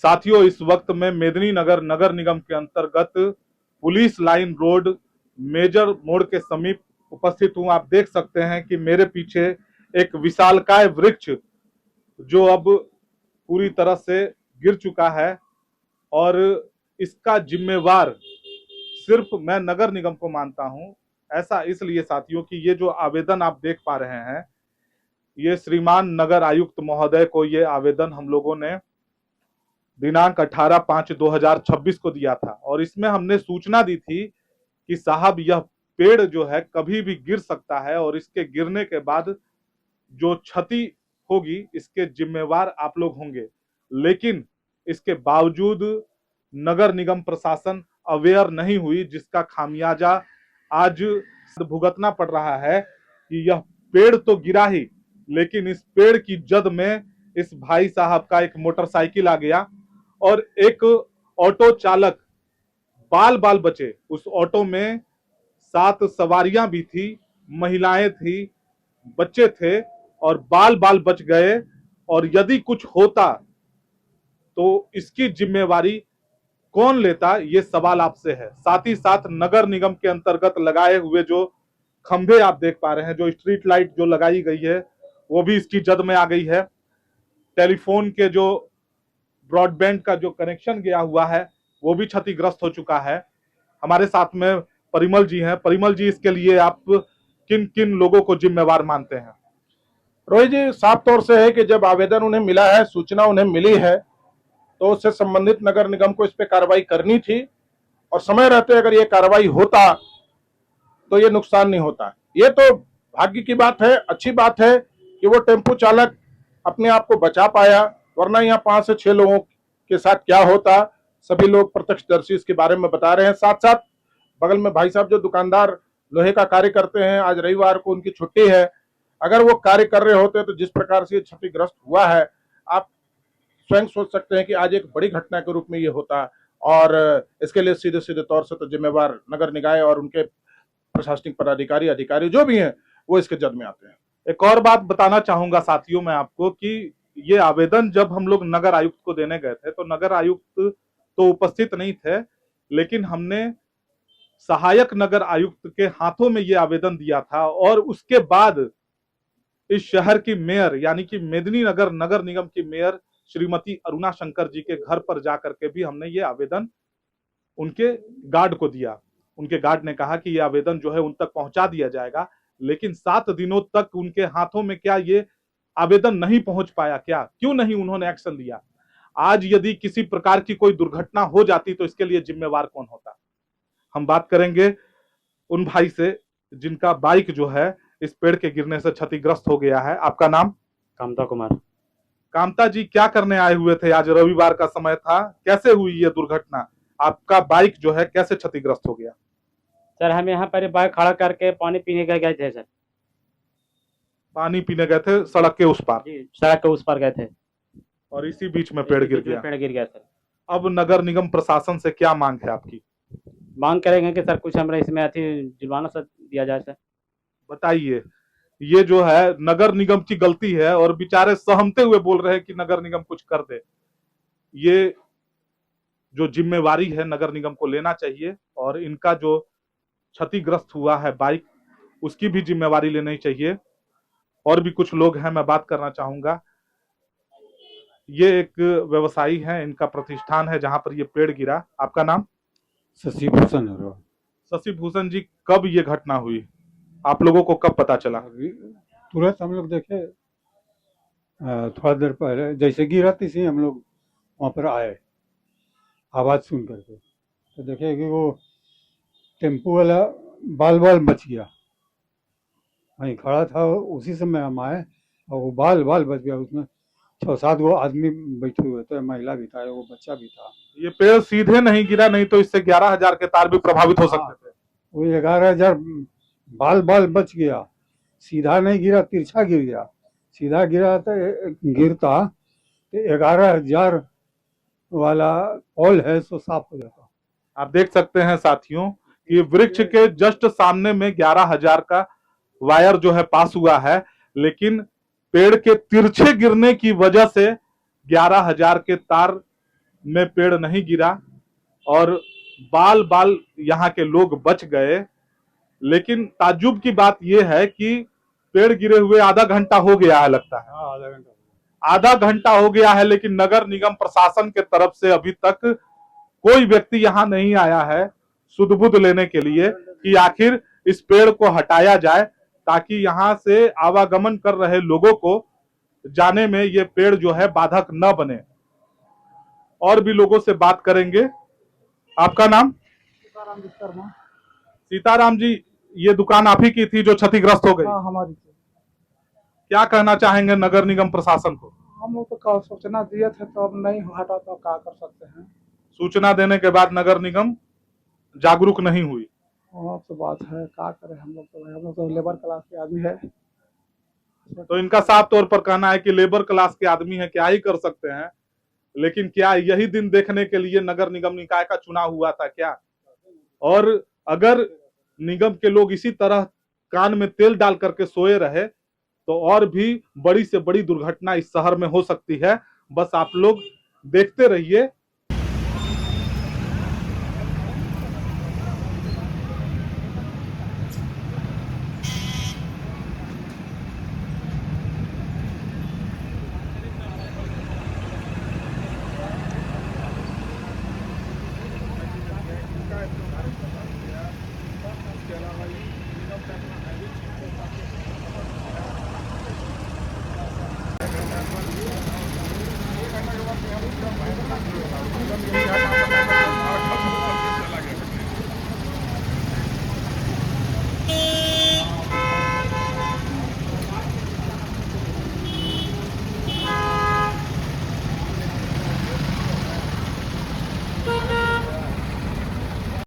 साथियों, इस वक्त में मेदिनीनगर नगर निगम के अंतर्गत पुलिस लाइन रोड मेजर मोड़ के समीप उपस्थित हूं। आप देख सकते हैं कि मेरे पीछे एक विशालकाय वृक्ष जो अब पूरी तरह से गिर चुका है और इसका जिम्मेवार सिर्फ मैं नगर निगम को मानता हूं। ऐसा इसलिए साथियों कि ये जो आवेदन आप देख पा रहे हैं, ये श्रीमान नगर आयुक्त महोदय को ये आवेदन हम लोगों ने दिनांक 18/5/2026 को दिया था और इसमें हमने सूचना दी थी कि साहब यह पेड़ जो है कभी भी गिर सकता है और इसके गिरने के बाद जो क्षति होगी इसके जिम्मेवार आप लोग होंगे। लेकिन इसके बावजूद नगर निगम प्रशासन अवेयर नहीं हुई, जिसका खामियाजा आज भुगतना पड़ रहा है कि यह पेड़ तो गिरा ही, लेकिन इस पेड़ की जद में इस भाई साहब का एक मोटरसाइकिल आ गया और एक ऑटो चालक बाल बाल बचे। उस ऑटो में 7 सवारियां भी थी, महिलाएं थी, बच्चे थे और बाल बाल बच गए। और यदि कुछ होता तो इसकी जिम्मेवारी कौन लेता, ये सवाल आपसे है। साथ ही साथ नगर निगम के अंतर्गत लगाए हुए जो खंभे आप देख पा रहे हैं, जो स्ट्रीट लाइट जो लगाई गई है, वो भी इसकी जद में आ गई है। टेलीफोन के जो ब्रॉडबैंड का जो कनेक्शन गया हुआ है वो भी क्षतिग्रस्त हो चुका है। हमारे साथ में परिमल जी हैं। परिमल जी, इसके लिए आप किन किन लोगों को जिम्मेवार मानते हैं? रोहित जी, साफ तौर से है कि जब आवेदन उन्हें मिला है, सूचना उन्हें मिली है, तो उससे संबंधित नगर निगम को इस पे कार्रवाई करनी थी और समय रहते अगर ये कार्रवाई होता तो ये नुकसान नहीं होता। ये तो भाग्य की बात है, अच्छी बात है कि वो टेम्पो चालक अपने आप को बचा पाया, वरना यहाँ 5 से 6 लोगों के साथ क्या होता। सभी लोग प्रत्यक्षदर्शी इसके बारे में बता रहे हैं। साथ साथ बगल में भाई साहब जो दुकानदार लोहे का कार्य करते हैं, आज रविवार को उनकी छुट्टी है, अगर वो कार्य कर रहे होते तो जिस प्रकार से क्षतिग्रस्त हुआ है, आप स्वयं सोच सकते हैं कि आज एक बड़ी घटना के रूप में ये होता। और इसके लिए सीधे सीधे तौर से तो जिम्मेवार नगर निकाय और उनके प्रशासनिक पदाधिकारी अधिकारी जो भी हैं वो इसके जद में आते हैं। एक और बात बताना चाहूंगा साथियों मैं आपको कि ये आवेदन जब हम लोग नगर आयुक्त को देने गए थे तो नगर आयुक्त तो उपस्थित नहीं थे, लेकिन हमने सहायक नगर आयुक्त के हाथों में ये आवेदन दिया था और उसके बाद इस शहर की मेयर यानी कि मेदिनीनगर नगर निगम की मेयर श्रीमती अरुणा शंकर जी के घर पर जाकर के भी हमने ये आवेदन उनके गार्ड को दिया। उनके गार्ड ने कहा कि ये आवेदन जो है उन तक पहुंचा दिया जाएगा, लेकिन 7 दिनों तक उनके हाथों में क्या ये आवेदन नहीं पहुंच पाया? क्या क्यों नहीं उन्होंने एक्शन लिया? आज यदि किसी प्रकार की कोई दुर्घटना हो जाती तो इसके लिए जिम्मेवार कौन होता? हम बात करेंगे उन भाई से जिनका बाइक जो है इस पेड़ के गिरने से क्षतिग्रस्त हो गया है। आपका नाम? कामता कुमार। कामता जी, क्या करने आए हुए थे? आज रविवार का समय था, कैसे हुई ये दुर्घटना? आपका बाइक जो है कैसे क्षतिग्रस्त हो गया? सर, हम यहाँ पर बाइक खड़ा करके पानी पीने गए थे सर। पानी पीने गए थे सड़क के उस पार? जी, सड़क के उस पार गए थे और इसी बीच में पेड़ गिर गया। पेड़ गिर गया सर। अब नगर निगम प्रशासन से क्या मांग है आपकी? मांग करेंगे कि सर कुछ हमारा इसमें जुर्माना सर दिया जाए सर। बताइए, ये जो है नगर निगम की गलती है और बेचारे सहमते हुए बोल रहे हैं कि नगर निगम कुछ कर दे। ये जो जिम्मेवारी है नगर निगम को लेना चाहिए और इनका जो क्षतिग्रस्त हुआ है बाइक, उसकी भी जिम्मेवारी लेनी चाहिए। और भी कुछ लोग हैं, मैं बात करना चाहूंगा। ये एक व्यवसायी है, इनका प्रतिष्ठान है जहां पर ये पेड़ गिरा। आपका नाम? शशि भूषण। शशि भूषण जी, कब ये घटना हुई? आप लोगों को कब पता चला? तुरंत हम लोग देखे, थोड़ा देर पहले जैसे गिरा तैसे हम लोग वहाँ पर आए, आवाज़ सुन करके तो देखे कि वो टेम्पो वाला बाल बाल बच गया। वहीं खड़ा था, उसी समय हम आए और वो बाल बाल बच गया। उसमें 6-7 गो आदमी बैठे हुए थे, महिला भी था, वो बच्चा भी था। ये पेड़ सीधे नहीं गिरा, नहीं तो इससे 11,000 के तार भी प्रभावित हो सकते थे। वो 11,000 बाल बाल बच गया, सीधा नहीं गिरा, तिरछा गिर गया। सीधा गिरा तो गिरता तो 11,000 वाला पोल है सो साफ हो जाता। आप देख सकते हैं साथियों कि वृक्ष के जस्ट सामने में 11,000 का वायर जो है पास हुआ है, लेकिन पेड़ के तिरछे गिरने की वजह से 11,000 के तार में पेड़ नहीं गिरा और बाल बाल यहाँ के लोग बच गए। लेकिन ताज्जुब की बात यह है कि पेड़ गिरे हुए आधा घंटा हो गया है, लगता है हाँ, आधा घंटा। आधा घंटा हो गया है, लेकिन नगर निगम प्रशासन के तरफ से अभी तक कोई व्यक्ति यहाँ नहीं आया है सुध बुध लेने के लिए कि आखिर इस पेड़ को हटाया जाए, ताकि यहाँ से आवागमन कर रहे लोगों को जाने में ये पेड़ जो है बाधक न बने। और भी लोगों से बात करेंगे। आपका नाम? सीताराम विश्वकर्मा। सीताराम जी, ये दुकान आप ही की थी जो क्षतिग्रस्त हो गई? हाँ, हमारी थी। क्या कहना चाहेंगे नगर निगम प्रशासन को? हम लोग तो सूचना दिए थे, तो अब नहीं हटा तो क्या कर सकते हैं। सूचना देने के बाद नगर निगम जागरूक नहीं हुई। वहाँ तो बात है, क्या करें हम लोग तो लेबर क्लास के आदमी है। तो इनका साफ तौर पर कहना है कि लेबर क्लास के आदमी है, क्या ही कर सकते हैं। लेकिन क्या यही दिन देखने के लिए नगर निगम निकाय का चुनाव हुआ था क्या? और अगर निगम के लोग इसी तरह कान में तेल डाल करके सोए रहे तो और भी बड़ी से बड़ी दुर्घटना इस शहर में हो सकती है। बस आप लोग देखते रहिए